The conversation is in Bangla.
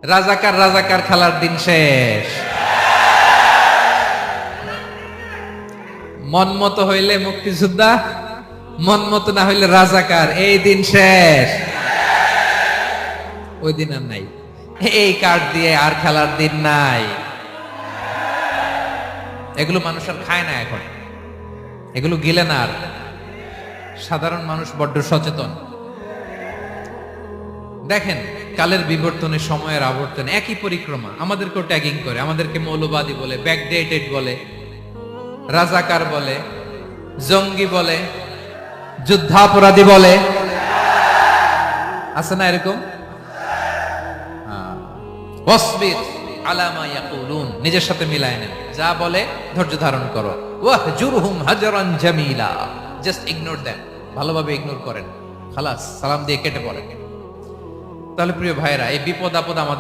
রাজাকার রাজাকার খেলার দিন শেষ। মন মতো হইলে মুক্তিযোদ্ধা, মন মতো না হইলে রাজাকার, এই দিন শেষ। ওই দিন আর নাই, এই কার্ড দিয়ে আর খেলার দিন নাই। এগুলো মানুষ আর খায় না এখন, এগুলো গিলে না আর। সাধারণ মানুষ বড্ড সচেতন। দেখেন কালের বিবর্তনে, সময়ের আবর্তনে একই পরিক্রমা আমাদেরকেও ট্যাগিং করে, আমাদেরকে মৌলবাদী বলে, ব্যাকডেটেড বলে, রাজাকার বলে, জঙ্গি বলে, যুদ্ধাপরাধী বলে। আছে না এরকম? ওয়াসবির আলা মা ইয়াকুলুন, নিজের সাথে মিলায় নেন, যা বলে ধৈর্য ধারণ করো। ওয়াহজুরহুম হাজরান জামিলা, জাস্ট ইগনোর দেম, ভালোভাবে ইগনোর করেন, খালাস, সালাম দিয়ে কেটে পড়েন। তাহলে প্রিয় ভাইরা, এই বিপদ আপদ আমাদের